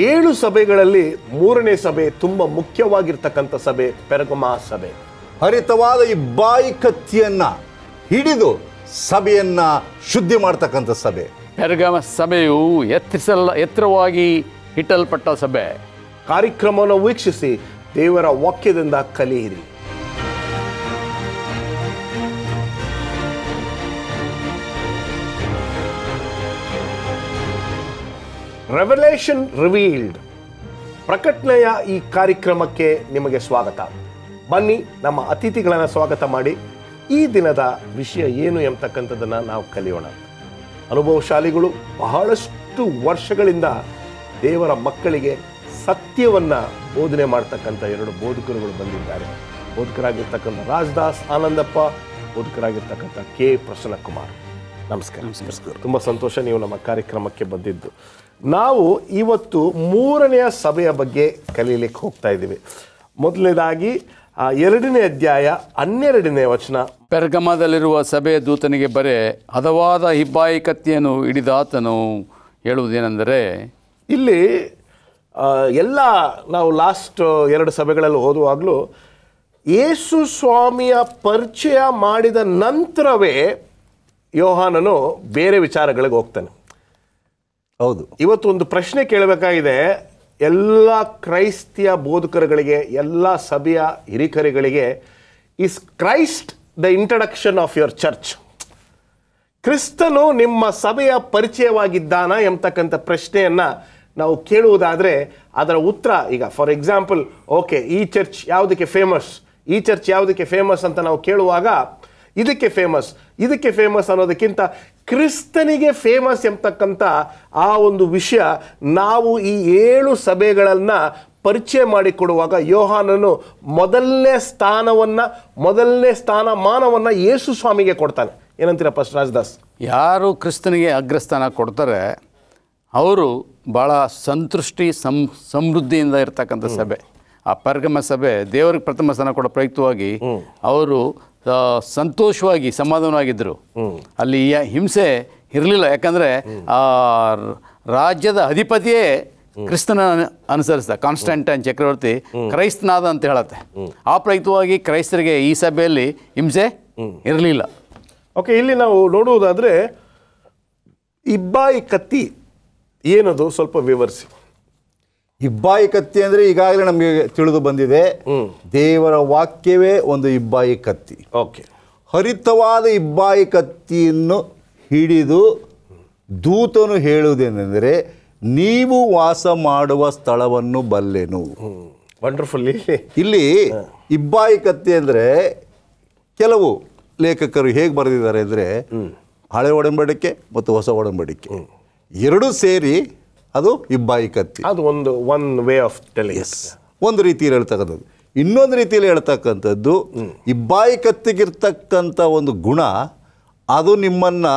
7 ಸಭೆಗಳಲ್ಲಿ 3ನೇ ಸಭೆ ತುಂಬ ಮುಖ್ಯವಾಗಿರ್ತಕ್ಕಂಥ ಸಭೆ ಪೆರ್ಗಮ ಸಭೆ. ಹರಿತವಾದ ಇಬ್ಬಾಯಿ ಕತ್ತಿಯನ್ನ ಹಿಡಿದು ಸಭೆಯನ್ನ ಶುದ್ಧಿ ಮಾಡ್ತಕ್ಕಂಥ ಸಭೆ. ಪೆರ್ಗಮ ಸಭೆಯು ಎತ್ತರವಾಗಿ ಇಟ್ಟಲ್ಪಟ್ಟ ಸಭೆ. ಕಾರ್ಯಕ್ರಮವನ್ನು ವೀಕ್ಷಿಸಿ ದೇವರ ವಾಕ್ಯದಿಂದ ಕಲಿಯಿರಿ. ರೆವಲೇಷನ್ ರಿವೀಲ್ಡ್ ಪ್ರಕಟಣೆಯ ಈ ಕಾರ್ಯಕ್ರಮಕ್ಕೆ ನಿಮಗೆ ಸ್ವಾಗತ. ಬನ್ನಿ ನಮ್ಮ ಅತಿಥಿಗಳನ್ನು ಸ್ವಾಗತ ಮಾಡಿ ಈ ದಿನದ ವಿಷಯ ಏನು ಎಂಬತಕ್ಕಂಥದ್ದನ್ನು ನಾವು ಕಲಿಯೋಣ. ಅನುಭವಶಾಲಿಗಳು ಬಹಳಷ್ಟು ವರ್ಷಗಳಿಂದ ದೇವರ ಮಕ್ಕಳಿಗೆ ಸತ್ಯವನ್ನು ಬೋಧನೆ ಮಾಡ್ತಕ್ಕಂಥ 2 ಬೋಧಕರುಗಳು ಬಂದಿದ್ದಾರೆ. ಬೋಧಕರಾಗಿರ್ತಕ್ಕಂಥ ರಾಜದಾಸ್ ಆನಂದಪ್ಪ, ಬೋಧಕರಾಗಿರ್ತಕ್ಕಂಥ ಕೆ ಪ್ರಸನ್ನಕುಮಾರ್. ನಮಸ್ಕಾರ. ತುಂಬ ಸಂತೋಷ ನೀವು ನಮ್ಮ ಕಾರ್ಯಕ್ರಮಕ್ಕೆ ಬಂದಿದ್ದು. ನಾವು ಇವತ್ತು 3ನೇ ಸಭೆಯ ಬಗ್ಗೆ ಕಲೀಲಿಕ್ಕೆ ಹೋಗ್ತಾ ಇದ್ದೀವಿ. ಮೊದಲನೇದಾಗಿ 2ನೇ ಅಧ್ಯಾಯ 12ನೇ ವಚನ. ಪೆರ್ಗಮದಲ್ಲಿರುವ ಸಭೆಯ ದೂತನಿಗೆ ಬರೆ ಹದವಾದ ಇಬ್ಬಾಯಿ ಕತ್ತಿಯನ್ನು ಹಿಡಿದಾತನು ಹೇಳುವುದೇನೆಂದರೆ, ಇಲ್ಲಿ ಎಲ್ಲ ನಾವು ಲಾಸ್ಟ್ 2 ಸಭೆಗಳಲ್ಲಿ ಓದುವಾಗಲೂ ಯೇಸು ಸ್ವಾಮಿಯ ಪರಿಚಯ ಮಾಡಿದ ನಂತರವೇ ಯೋಹಾನನು ಬೇರೆ ವಿಚಾರಗಳಿಗೆ ಹೋಗ್ತಾನೆ. ಹೌದು. ಇವತ್ತು ಒಂದು ಪ್ರಶ್ನೆ ಕೇಳಬೇಕಾಗಿದೆ ಎಲ್ಲ ಕ್ರೈಸ್ತಿಯ ಬೋಧಕರುಗಳಿಗೆ, ಎಲ್ಲ ಸಭೆಯ ಹಿರಿಕರಿಗಳಿಗೆ. Is Christ the introduction of your church? ಕ್ರಿಸ್ತನು ನಿಮ್ಮ ಸಭೆಯ ಪರಿಚಯವಾಗಿದ್ದಾನ ಎಂಬತಕ್ಕಂಥ ಪ್ರಶ್ನೆಯನ್ನು ನಾವು ಕೇಳುವುದಾದರೆ ಅದರ ಉತ್ತರ ಈಗ ಫಾರ್ ಎಕ್ಸಾಂಪಲ್, ಓಕೆ, ಈ ಚರ್ಚ್ ಯಾವುದಕ್ಕೆ ಫೇಮಸ್, ಈ ಚರ್ಚ್ ಯಾವುದಕ್ಕೆ ಫೇಮಸ್ ಅಂತ ನಾವು ಕೇಳುವಾಗ ಇದಕ್ಕೆ ಫೇಮಸ್ ಅನ್ನೋದಕ್ಕಿಂತ ಕ್ರಿಸ್ತನಿಗೆ ಫೇಮಸ್ ಎಂಬತಕ್ಕಂಥ ಆ ಒಂದು ವಿಷಯ ನಾವು ಈ 7 ಸಭೆಗಳನ್ನು ಪರಿಚಯ ಮಾಡಿಕೊಡುವಾಗ ಯೋಹಾನನು ಮೊದಲನೇ ಸ್ಥಾನಮಾನವನ್ನು ಯೇಸು ಸ್ವಾಮಿಗೆ ಕೊಡ್ತಾನೆ. ಏನಂತೀರ ಫಸ್ಟ್ ರಾಜದಾಸ್? ಯಾರು ಕ್ರಿಸ್ತನಿಗೆ ಅಗ್ರಸ್ಥಾನ ಕೊಡ್ತಾರೆ ಅವರು ಭಾಳ ಸಂತೃಷ್ಟಿ ಸಮೃದ್ಧಿಯಿಂದ ಇರ್ತಕ್ಕಂಥ ಸಭೆ. ಆ ಪೆರ್ಗಮ ಸಭೆ ದೇವರಿಗೆ ಪ್ರಥಮ ಸ್ಥಾನ ಕೊಡೋ ಪ್ರಯುಕ್ತವಾಗಿ ಅವರು ಸಂತೋಷವಾಗಿ ಸಮಾಧಾನವಾಗಿದ್ದರು. ಅಲ್ಲಿ ಹಿಂಸೆ ಇರಲಿಲ್ಲ. ಯಾಕಂದರೆ ಆ ರಾಜ್ಯದ ಅಧಿಪತಿಯೇ ಕ್ರಿಸ್ತನ ಅನುಸರಿಸ್ದ ಕಾನ್ಸ್ಟಂಟೈನ್ ಚಕ್ರವರ್ತಿ ಕ್ರೈಸ್ತನಾದ ಅಂತ ಹೇಳತ್ತೆ. ಆ ಪ್ರಯುಕ್ತವಾಗಿ ಕ್ರೈಸ್ತರಿಗೆ ಈ ಸಭೆಯಲ್ಲಿ ಹಿಂಸೆ ಇರಲಿಲ್ಲ. ಓಕೆ, ಇಲ್ಲಿ ನಾವು ನೋಡುವುದಾದರೆ ಇಬ್ಬಾಯಿ ಕತ್ತಿ ಏನದು ಸ್ವಲ್ಪ ವಿವರಿಸಿ. ಇಬ್ಬಾಯಿ ಕತ್ತಿ ಅಂದರೆ ಈಗಾಗಲೇ ನಮಗೆ ತಿಳಿದು ಬಂದಿದೆ, ದೇವರ ವಾಕ್ಯವೇ ಒಂದು ಇಬ್ಬಾಯಿ ಕತ್ತಿ. ಓಕೆ. ಹರಿತವಾದ ಇಬ್ಬಾಯಿ ಕತ್ತಿಯನ್ನು ಹಿಡಿದು ದೂತನು ಹೇಳುವುದೇನೆಂದರೆ, ನೀವು ವಾಸ ಮಾಡುವ ಸ್ಥಳವನ್ನು ಬಲ್ಲೆನು. ವಂಡರ್ಫುಲ್. ಇಲ್ಲಿ ಇಬ್ಬಾಯಿ ಕತ್ತಿ ಅಂದರೆ ಕೆಲವು ಲೇಖಕರು ಹೇಗೆ ಬರೆದಿದ್ದಾರೆ ಅಂದರೆ, ಹಳೆ ಒಡಂಬಡಿಕೆ ಮತ್ತು ಹೊಸ ಒಡಂಬಡಿಕೆ ಎರಡೂ ಸೇರಿ ಅದು ಇಬ್ಬಾಯಿ ಕತ್ತಿ. ಅದು ಒನ್ ವೇ ಆಫ್ ಟೆಲಿಂಗ್. ಒಂದು ರೀತಿಯಲ್ಲಿ ಹೇಳ್ತಕ್ಕಂಥದ್ದು. ಇನ್ನೊಂದು ರೀತಿಯಲ್ಲಿ ಹೇಳ್ತಕ್ಕಂಥದ್ದು, ಇಬ್ಬಾಯಿ ಕತ್ತಿಗಿರ್ತಕ್ಕಂಥ ಒಂದು ಗುಣ ಅದು ನಿಮ್ಮನ್ನು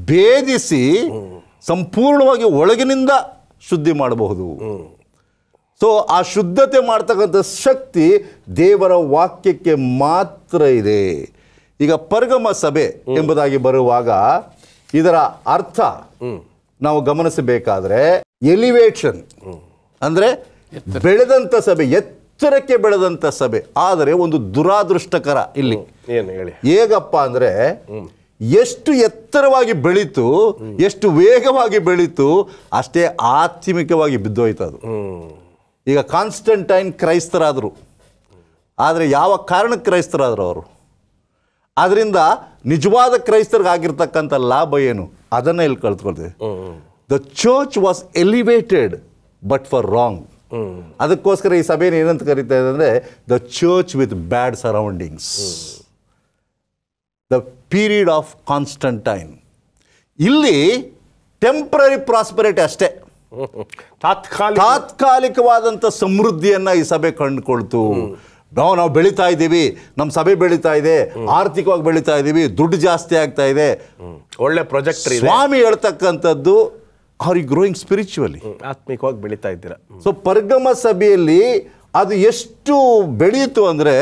ಭೇದಿಸಿ ಸಂಪೂರ್ಣವಾಗಿ ಒಳಗಿನಿಂದ ಶುದ್ಧಿ ಮಾಡಬಹುದು. ಸೊ ಆ ಶುದ್ಧತೆ ಮಾಡ್ತಕ್ಕಂಥ ಶಕ್ತಿ ದೇವರ ವಾಕ್ಯಕ್ಕೆ ಮಾತ್ರ ಇದೆ. ಈಗ ಪೆರ್ಗಮ ಸಭೆ ಎಂಬುದಾಗಿ ಬರುವಾಗ ಇದರ ಅರ್ಥ ನಾವು ಗಮನಿಸಬೇಕಾದ್ರೆ, ಎಲಿವೇಷನ್ ಅಂದರೆ ಬೆಳೆದಂಥ ಸಭೆ, ಎತ್ತರಕ್ಕೆ ಬೆಳೆದಂಥ ಸಭೆ. ಆದರೆ ಒಂದು ದುರಾದೃಷ್ಟಕರ ಇಲ್ಲಿ ಏನು ಹೇಳಿ, ಹೇಗಪ್ಪ ಅಂದರೆ ಎಷ್ಟು ಎತ್ತರವಾಗಿ ಬೆಳೀತು, ಎಷ್ಟು ವೇಗವಾಗಿ ಬೆಳೀತು, ಅಷ್ಟೇ ಆತ್ಮಿಕವಾಗಿ ಬಿದ್ದೋಯ್ತು ಅದು. ಈಗ ಕಾನ್ಸ್ಟಂಟೈನ್ ಕ್ರೈಸ್ತರಾದರು, ಆದರೆ ಯಾವ ಕಾರಣಕ್ಕೆ ಕ್ರೈಸ್ತರಾದರು ಅವರು? ಅದರಿಂದ ನಿಜವಾದ ಕ್ರೈಸ್ತರಿಗಾಗಿರ್ತಕ್ಕಂಥ ಲಾಭ ಏನು ಅದನ್ನು ಇಲ್ಲಿ ಕಲ್ತ್ಕೊಳ್ತೇವೆ. The church was elevated but for wrong. ಅದಕ್ಕೋಸ್ಕರ ಈ ಸಭೆಯನ್ನು ಏನಂತ ಕರೀತಾ ಇದೆ ಅಂದರೆ the church with bad surroundings, the period of Constantine. ಇಲ್ಲಿ ಟೆಂಪ್ರರಿ ಪ್ರಾಸ್ಪರಿಟಿ ಅಷ್ಟೇ, ತಾತ್ಕಾಲಿಕವಾದಂಥ ಸಮೃದ್ಧಿಯನ್ನು ಈ ಸಭೆ ಕಂಡುಕೊಳ್ತು. ನಾವು ಬೆಳೀತಾ ಇದ್ದೀವಿ, ನಮ್ಮ ಸಭೆ ಬೆಳೀತಾ ಇದೆ, ಆರ್ಥಿಕವಾಗಿ ಬೆಳೀತಾ ಇದ್ದೀವಿ, ದುಡ್ಡು ಜಾಸ್ತಿ ಆಗ್ತಾ ಇದೆ, ಒಳ್ಳೆ ಪ್ರಾಜೆಕ್ಟ್. ಸ್ವಾಮಿ ಹೇಳ್ತಕ್ಕಂಥದ್ದು ಆರ್ ಯು ಗ್ರೋಯಿಂಗ್ ಸ್ಪಿರಿಚುವಲಿ, ಆತ್ಮಿಕವಾಗಿ ಬೆಳೀತಾ ಇದ್ದೀರಾ. ಸೊ ಪೆರ್ಗಮ ಸಭೆಯಲ್ಲಿ ಅದು ಎಷ್ಟು ಬೆಳೆಯಿತು ಅಂದರೆ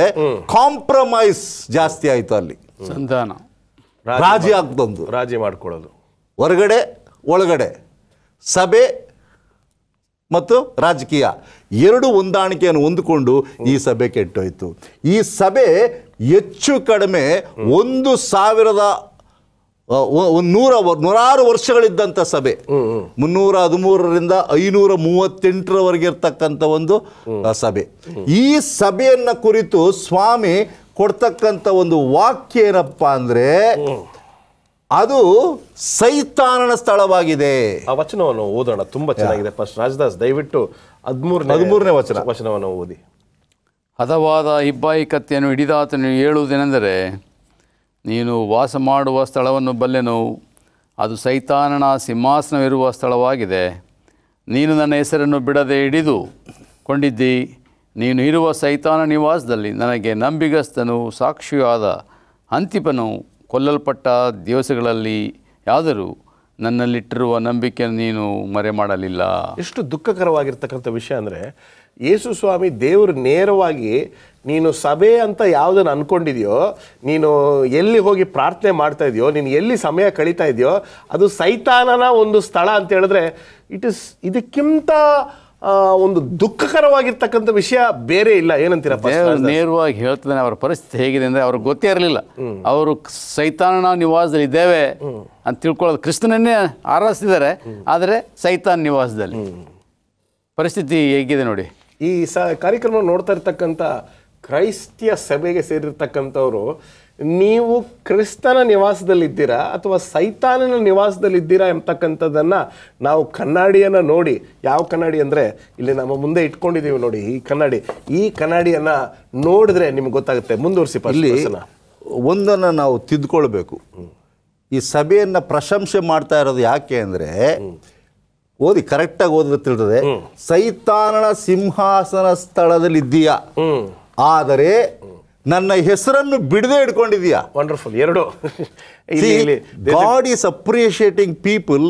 ಕಾಂಪ್ರಮೈಸ್ ಜಾಸ್ತಿ ಆಯಿತು. ಅಲ್ಲಿ ಸಂಧಾನ, ರಾಜಿ ಆಗ್ತಂದು, ರಾಜಿ ಮಾಡ್ಕೊಳ್ಳೋದು, ಹೊರಗಡೆ ಒಳಗಡೆ ಸಭೆ ಮತ್ತು ರಾಜಕೀಯ ಎರಡು ಹೊಂದಾಣಿಕೆಯನ್ನು ಹೊಂದಿಕೊಂಡು ಈ ಸಭೆ ಕೆಟ್ಟೋಯ್ತು. ಈ ಸಭೆ ಹೆಚ್ಚು ಕಡಿಮೆ 1,100 ವರ್ಷಗಳಿದ್ದಂಥ ಸಭೆ, 313ರಿಂದ 538ರವರೆಗೆ ಇರ್ತಕ್ಕಂಥ ಒಂದು ಸಭೆ. ಈ ಸಭೆಯನ್ನ ಕುರಿತು ಸ್ವಾಮಿ ಕೊಡ್ತಕ್ಕಂಥ ಒಂದು ವಾಕ್ಯ ಏನಪ್ಪ ಅಂದ್ರೆ, ಅದು ಸೈತಾನನ ಸ್ಥಳವಾಗಿದೆ. ಆ ವಚನವನ್ನು ಓದೋಣ, ತುಂಬಾ ಚೆನ್ನಾಗಿದೆ. ಫಸ್ಟ್ ರಾಜದಾಸ್ ದಯವಿಟ್ಟು 13ನೇ ವಚನವನ್ನು ಓದಿ. ಹದವಾದ ಇಬ್ಬಾಯಿ ಕತ್ತಿಯನ್ನು ಹಿಡಿದಾತನು ಹೇಳುವುದೇನೆಂದರೆ, ನೀನು ವಾಸ ಮಾಡುವ ಸ್ಥಳವನ್ನು ಬಲ್ಲೆನು, ಅದು ಸೈತಾನನ ಸಿಂಹಾಸನವಿರುವ ಸ್ಥಳವಾಗಿದೆ. ನೀನು ನನ್ನ ಹೆಸರನ್ನು ಬಿಡದೆ ಹಿಡಿದು ಕೊಂಡಿದ್ದಿ. ನೀನು ಇರುವ ಸೈತಾನ ನಿವಾಸದಲ್ಲಿ ನನಗೆ ನಂಬಿಗಸ್ತನು ಸಾಕ್ಷಿಯಾದ ಅಂತಿಪನು ಕೊಲ್ಲಲ್ಪಟ್ಟ ದಿವಸಗಳಲ್ಲಿ ಯಾದರೂ ನನ್ನಲ್ಲಿಟ್ಟಿರುವ ನಂಬಿಕೆಯನ್ನು ನೀನು ಮರೆ ಮಾಡಲಿಲ್ಲ. ಎಷ್ಟು ದುಃಖಕರವಾಗಿರ್ತಕ್ಕಂಥ ವಿಷಯ ಅಂದರೆ, ಯೇಸು ಸ್ವಾಮಿ ದೇವರು ನೇರವಾಗಿ ನೀನು ಸಭೆ ಅಂತ ಯಾವುದನ್ನು ಅಂದ್ಕೊಂಡಿದೆಯೋ, ನೀನು ಎಲ್ಲಿ ಹೋಗಿ ಪ್ರಾರ್ಥನೆ ಮಾಡ್ತಾ ಇದೆಯೋ, ನೀನು ಎಲ್ಲಿ ಸಮಯ ಕಳೀತಾ ಇದೆಯೋ, ಅದು ಸೈತಾನನ ಒಂದು ಸ್ಥಳ ಅಂತ ಹೇಳಿದ್ರೆ ಇದಕ್ಕಿಂತ ಒಂದು ದುಃಖಕರವಾಗಿರ್ತಕ್ಕಂಥ ವಿಷಯ ಬೇರೆ ಇಲ್ಲ. ಏನಂತೀರಪ್ಪ? ನೇರವಾಗಿ ಹೇಳ್ತಿದ್ದಾನೆ. ಅವರ ಪರಿಸ್ಥಿತಿ ಹೇಗಿದೆ ಅಂದರೆ ಅವ್ರಿಗೆ ಗೊತ್ತೇ ಇರಲಿಲ್ಲ. ಅವರು ಸೈತಾನನ ನಿವಾಸದಲ್ಲಿ ಇದ್ದೇವೆ ಅಂತ ತಿಳ್ಕೊಳ್ಳೋದು, ಕ್ರಿಸ್ತನನ್ನೇ ಆರಾಧಿಸಿದ್ದಾರೆ, ಆದರೆ ಸೈತಾನ್ ನಿವಾಸದಲ್ಲಿ. ಪರಿಸ್ಥಿತಿ ಹೇಗಿದೆ ನೋಡಿ. ಈ ಕಾರ್ಯಕ್ರಮ ನೋಡ್ತಾ ಇರ್ತಕ್ಕಂಥ ಕ್ರೈಸ್ತಿಯ ಸಭೆಗೆ ಸೇರಿರ್ತಕ್ಕಂಥವ್ರು, ನೀವು ಕ್ರಿಸ್ತನ ನಿವಾಸದಲ್ಲಿದ್ದೀರಾ ಅಥವಾ ಸೈತಾನನ ನಿವಾಸದಲ್ಲಿದ್ದೀರಾ ಎಂಬತಕ್ಕಂಥದ್ದನ್ನು ನಾವು ಕನ್ನಡಿಯನ್ನು ನೋಡಿ, ಯಾವ ಕನ್ನಡಿ ಅಂದರೆ ಇಲ್ಲಿ ನಮ್ಮ ಮುಂದೆ ಇಟ್ಕೊಂಡಿದ್ದೀವಿ ನೋಡಿ, ಈ ಕನ್ನಡಿಯನ್ನು ನೋಡಿದ್ರೆ ನಿಮ್ಗೆ ಗೊತ್ತಾಗುತ್ತೆ. ಮುಂದುವರಿಸಿ. ಇಲ್ಲಿ ಒಂದನ್ನು ನಾವು ತಿದ್ಕೊಳ್ಬೇಕು. ಈ ಸಭೆಯನ್ನು ಪ್ರಶಂಸೆ ಮಾಡ್ತಾ ಇರೋದು ಯಾಕೆ ಅಂದರೆ, ಓದಿ ಕರೆಕ್ಟಾಗಿ ಓದಿದ್ರೆ ತಿಳಿತದೆ. ಸೈತಾನನ ಸಿಂಹಾಸನ ಸ್ಥಳದಲ್ಲಿ ಇದ್ದೀಯಾ, ಆದರೆ ನನ್ನ ಹೆಸರನ್ನು ಬಿಡದೆ ಇಟ್ಕೊಂಡಿದೀಯಾ. ವಂಡರ್ಫುಲ್. ಎರಡು ಗಾಡ್ ಈಸ್ ಅಪ್ರಿಷಿಯೇಟಿಂಗ್ ಪೀಪಲ್.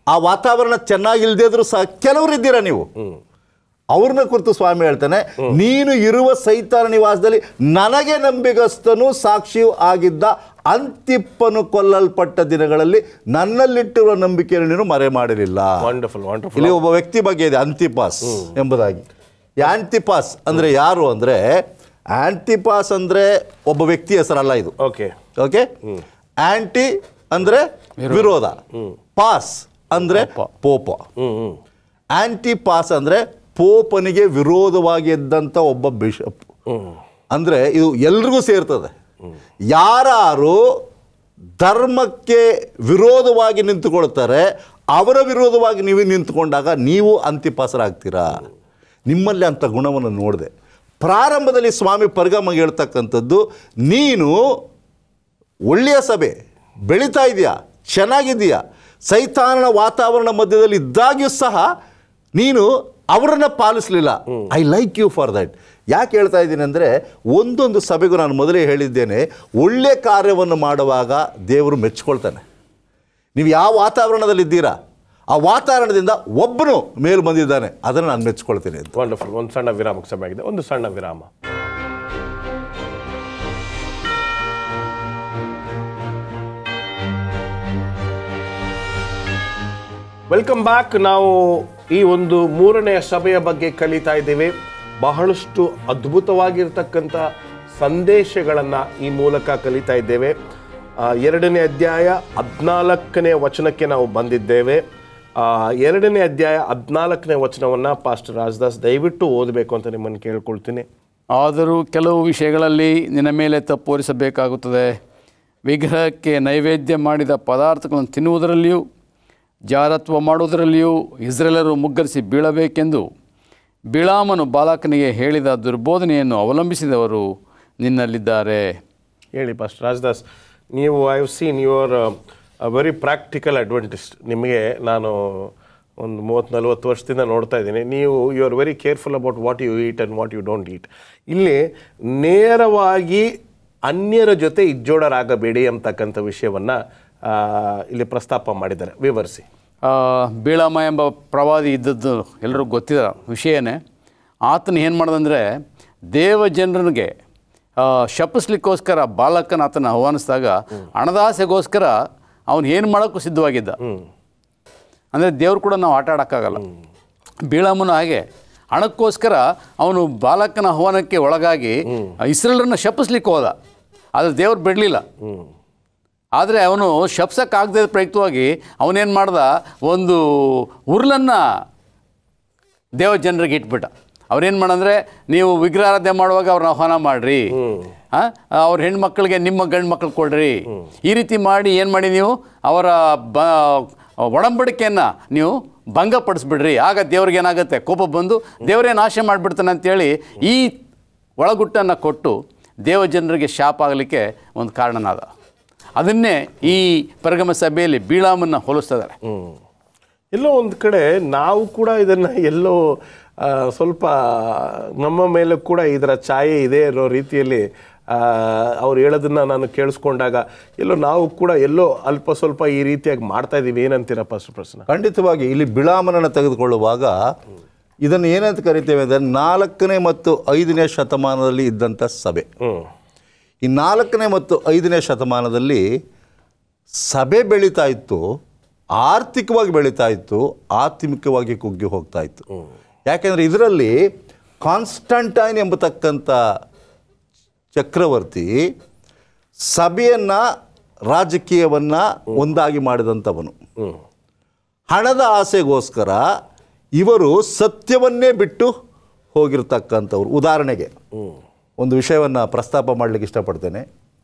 ಆ ವಾತಾವರಣ ಚೆನ್ನಾಗಿಲ್ದೇ ಇದ್ರೂ ಸಹ ಕೆಲವರು ಇದ್ದೀರಾ ನೀವು, ಅವ್ರನ್ನ ಕುರಿತು ಸ್ವಾಮಿ ಹೇಳ್ತಾನೆ, ನೀನು ಇರುವ ಸೈತಾನ ನಿವಾಸದಲ್ಲಿ ನನಗೆ ನಂಬಿಗಸ್ತನು ಸಾಕ್ಷಿಯೂ ಆಗಿದ್ದ ಅಂತಿಪ್ಪನು ಕೊಲ್ಲಲ್ಪಟ್ಟ ದಿನಗಳಲ್ಲಿ ನನ್ನಲ್ಲಿಟ್ಟಿರುವ ನಂಬಿಕೆಯನ್ನು ನೀನು ಮರೆ ಮಾಡಿರಲಿಲ್ಲ. ಇಲ್ಲಿ ಒಬ್ಬ ವ್ಯಕ್ತಿ ಬಗ್ಗೆ ಇದೆ, ಅಂತಿಪಾಸ್ ಎಂಬುದಾಗಿ. ಆಂಟಿಪಾಸ್ ಅಂದ್ರೆ ಯಾರು ಅಂದ್ರೆ, ಆಂಟಿಪಾಸ್ ಅಂದ್ರೆ ಒಬ್ಬ ವ್ಯಕ್ತಿ ಹೆಸರಲ್ಲ ಇದು. ಓಕೆ. ಆಂಟಿ ಅಂದ್ರೆ ವಿರೋಧ, ಪಾಸ್ ಅಂದ್ರೆ ಪೋಪ. ಆಂಟಿಪಾಸ್ ಅಂದ್ರೆ ಪೋಪನಿಗೆ ವಿರೋಧವಾಗಿ ಇದ್ದಂಥ ಒಬ್ಬ ಬಿಷಪ್. ಅಂದ್ರೆ ಇದು ಎಲ್ರಿಗೂ ಸೇರ್ತದೆ. ಯಾರು ಧರ್ಮಕ್ಕೆ ವಿರೋಧವಾಗಿ ನಿಂತುಕೊಳ್ತಾರೆ, ಅವರ ವಿರೋಧವಾಗಿ ನೀವು ನಿಂತುಕೊಂಡಾಗ ನೀವು ಅಂತಿಪಾಸರಾಗ್ತೀರಾ. ನಿಮ್ಮಲ್ಲಿ ಅಂಥ ಗುಣವನ್ನು ನೋಡಿದೆ. ಪ್ರಾರಂಭದಲ್ಲಿ ಸ್ವಾಮಿ ಪರ್ಗಮಗೆ ಹೇಳ್ತಕ್ಕಂಥದ್ದು, ನೀನು ಒಳ್ಳೆಯ ಸಭೆ ಬೆಳೀತಾ ಇದೆಯಾ, ಚೆನ್ನಾಗಿದೆಯಾ, ಸೈತಾನನ ವಾತಾವರಣ ಮಧ್ಯದಲ್ಲಿ ಇದ್ದಾಗ್ಯೂ ಸಹ ನೀನು ಅವರನ್ನು ಪಾಲಿಸಲಿಲ್ಲ. I like you for that. ಯಾಕೆ ಹೇಳ್ತಾ ಇದ್ದೀನಿ ಅಂದರೆ, ಒಂದೊಂದು ಸಭೆಗೂ ನಾನು ಮೊದಲೇ ಹೇಳಿದ್ದೇನೆ, ಒಳ್ಳೆ ಕಾರ್ಯವನ್ನು ಮಾಡುವಾಗ ದೇವರು ಮೆಚ್ಕೊಳ್ತಾನೆ. ನೀವು ಯಾವ ವಾತಾವರಣದಲ್ಲಿದ್ದೀರಾ, ಆ ವಾತಾವರಣದಿಂದ ಒಬ್ಬನು ಮೇಲು ಬಂದಿದ್ದಾನೆ, ಅದನ್ನು ನಾನು ಮೆಚ್ಕೊಳ್ತೀನಿ. ವಂಡರ್ಫುಲ್. ಒಂದು ಸಣ್ಣ ವಿರಾಮಕ್ಕೆ ಸಮಯ ಆಗಿದೆ, ಒಂದು ಸಣ್ಣ ವಿರಾಮ. Welcome back. ನಾವು ಈ ಒಂದು 3ನೇ ಸಭೆಯ ಬಗ್ಗೆ ಕಲಿತಾ ಇದ್ದೇವೆ. ಬಹಳಷ್ಟು ಅದ್ಭುತವಾಗಿರ್ತಕ್ಕಂಥ ಸಂದೇಶಗಳನ್ನು ಈ ಮೂಲಕ ಕಲಿತಾ ಇದ್ದೇವೆ. 2ನೇ ಅಧ್ಯಾಯ 14ನೇ ವಚನಕ್ಕೆ ನಾವು ಬಂದಿದ್ದೇವೆ. 2ನೇ ಅಧ್ಯಾಯ 14ನೇ ವಚನವನ್ನು ಪಾಸ್ಟರ್ ರಾಜದಾಸ್ ದಯವಿಟ್ಟು ಓದಬೇಕು ಅಂತ ನಿಮ್ಮನ್ನು ಕೇಳ್ಕೊಳ್ತೀನಿ. ಆದರೂ ಕೆಲವು ವಿಷಯಗಳಲ್ಲಿ ನಿನ್ನ ಮೇಲೆ ತಪ್ಪು ಹೊರಿಸಬೇಕಾಗುತ್ತದೆ. ವಿಗ್ರಹಕ್ಕೆ ನೈವೇದ್ಯ ಮಾಡಿದ ಪದಾರ್ಥಗಳನ್ನು ತಿನ್ನುವುದರಲ್ಲಿಯೂ ಜಾರತ್ವ ಮಾಡುವುದರಲ್ಲಿಯೂ ಇಸ್ರೇಲರು ಮುಗ್ಗರಿಸಿ ಬೀಳಬೇಕೆಂದು ಬಿಳಾಮನು ಬಾಲಾಕನಿಗೆ ಹೇಳಿದ ದುರ್ಬೋಧನೆಯನ್ನು ಅವಲಂಬಿಸಿದವರು ನಿನ್ನಲ್ಲಿದ್ದಾರೆ. ಹೇಳಿ ಪಾಸ್ಟರ್ ರಾಜದಾಸ್. ನೀವು I have seen your very practical Adventist. ನಿಮಗೆ ನಾನು ಒಂದು 30-40 ವರ್ಷದಿಂದ ನೋಡ್ತಾ ಇದ್ದೀನಿ. ನೀವು you are very careful about what you eat and what you don't eat. ಇಲ್ಲಿ ನೇರವಾಗಿ ಅನ್ಯರ ಜೊತೆ ಇಜ್ಜೋಡರಾಗಬೇಡಿ ಅಂತಕ್ಕಂಥ ವಿಷಯವನ್ನು ಇಲ್ಲಿ ಪ್ರಸ್ತಾಪ ಮಾಡಿದ್ದಾರೆ. ವಿವರಿಸಿ. ಬೀಳಾಮ ಎಂಬ ಪ್ರವಾದಿ ಇದ್ದದ್ದು ಎಲ್ಲರಿಗೂ ಗೊತ್ತಿದ್ದ ವಿಷಯನೇ. ಆತನ ಏನು ಮಾಡ್ದಂದರೆ, ದೇವಜನರಿಗೆ ಶಪಿಸ್ಲಿಕ್ಕೋಸ್ಕರ ಬಾಲಕನ ಆತನ ಆಹ್ವಾನಿಸಿದಾಗ ಹಣದಾಸೆಗೋಸ್ಕರ ಅವನು ಏನು ಮಾಡೋಕ್ಕೂ ಸಿದ್ಧವಾಗಿದ್ದ. ಅಂದರೆ ದೇವ್ರು ಕೂಡ ನಾವು ಆಟ ಆಡೋಕ್ಕಾಗಲ್ಲ. ಬೀಳಾಮನು ಹಾಗೆ ಹಣಕ್ಕೋಸ್ಕರ ಅವನು ಬಾಲಕನ ಆಹ್ವಾನಕ್ಕೆ ಒಳಗಾಗಿ ಇಸ್ರೇಲರನ್ನು ಶಪಿಸ್ಲಿಕ್ಕೆ ಹೋದ, ಆದರೆ ದೇವ್ರು ಬಿಡಲಿಲ್ಲ. ಆದರೆ ಅವನು ಶಪ್ಸಕ್ಕಾಗದೇ ಪ್ರಯುಕ್ತವಾಗಿ ಅವನೇನು ಮಾಡ್ದ, ಒಂದು ಉರುಳನ್ನು ದೇವ ಜನರಿಗೆ ಇಟ್ಬಿಟ್ಟ. ಅವ್ರೇನು ಮಾಡಂದರೆ, ನೀವು ವಿಗ್ರಹಾರಾಧನೆ ಮಾಡುವಾಗ ಅವ್ರನ್ನ ಆಹ್ವಾನ ಮಾಡಿರಿ, ಅವ್ರ ಹೆಣ್ಮಕ್ಳಿಗೆ ನಿಮ್ಮ ಗಂಡು ಮಕ್ಳು ಕೊಡ್ರಿ, ಈ ರೀತಿ ಮಾಡಿ ಏನು ಮಾಡಿ ನೀವು ಅವರ ಒಡಂಬಡಿಕೆಯನ್ನು ನೀವು ಭಂಗಪಡಿಸ್ಬಿಡ್ರಿ. ಆಗ ದೇವ್ರಿಗೆ ಏನಾಗುತ್ತೆ, ಕೋಪ ಬಂದು ದೇವರೇ ನಾಶ ಮಾಡಿಬಿಡ್ತಾನೆ ಅಂತೇಳಿ ಈ ಒಳಗುಟ್ಟನ್ನು ಕೊಟ್ಟು ದೇವ ಜನರಿಗೆ ಶಾಪ ಆಗಲಿಕ್ಕೆ ಒಂದು ಕಾರಣನಾದ. ಅದನ್ನೇ ಈ ಪರಗಮ ಸಭೆಯಲ್ಲಿ ಬೀಳಾಮನ್ನು ಹೋಲಿಸ್ತಿದ್ದಾರೆ. ಎಲ್ಲೋ ಒಂದು ಕಡೆ ನಾವು ಕೂಡ ಇದನ್ನು ಎಲ್ಲೋ ಸ್ವಲ್ಪ ನಮ್ಮ ಮೇಲೆ ಕೂಡ ಇದರ ಛಾಯೆ ಇದೆ ಅನ್ನೋ ರೀತಿಯಲ್ಲಿ ಅವ್ರು ಹೇಳೋದನ್ನು ನಾನು ಕೇಳಿಸ್ಕೊಂಡಾಗ ಎಲ್ಲೋ ನಾವು ಕೂಡ ಎಲ್ಲೋ ಅಲ್ಪ ಸ್ವಲ್ಪ ಈ ರೀತಿಯಾಗಿ ಮಾಡ್ತಾ ಇದ್ದೀವಿ. ಏನಂತೀರ ಫಸ್ಟ್ ಪ್ರಶ್ನೆ? ಖಂಡಿತವಾಗಿ ಇಲ್ಲಿ ಬಿಳಾಮನನ್ನು ತೆಗೆದುಕೊಳ್ಳುವಾಗ ಇದನ್ನು ಏನಂತ ಕರಿತೇವೆ ಅಂದರೆ 4ನೇ ಮತ್ತು 5ನೇ ಶತಮಾನದಲ್ಲಿ ಇದ್ದಂಥ ಸಭೆ. ಈ 4ನೇ ಮತ್ತು 5ನೇ ಶತಮಾನದಲ್ಲಿ ಸಭೆ ಬೆಳೀತಾ ಇತ್ತು, ಆರ್ಥಿಕವಾಗಿ ಬೆಳೀತಾ ಇತ್ತು, ಆತ್ಮಿಕವಾಗಿ ಕುಗ್ಗಿ ಹೋಗ್ತಾ ಇತ್ತು. ಯಾಕೆಂದರೆ ಇದರಲ್ಲಿ ಕಾನ್ಸ್ಟಂಟೈನ್ ಎಂಬತಕ್ಕಂಥ ಚಕ್ರವರ್ತಿ ಸಭೆಯನ್ನು, ರಾಜಕೀಯವನ್ನು ಒಂದಾಗಿ ಮಾಡಿದಂಥವನು. ಹಣದ ಆಸೆಗೋಸ್ಕರ ಇವರು ಸತ್ಯವನ್ನೇ ಬಿಟ್ಟು ಹೋಗಿರ್ತಕ್ಕಂಥವ್ರು. ಉದಾಹರಣೆಗೆ ಒಂದು ವಿಷಯವನ್ನು ಪ್ರಸ್ತಾಪ ಮಾಡಲಿಕ್ಕೆ ಇಷ್ಟಪಡ್ತೇನೆ.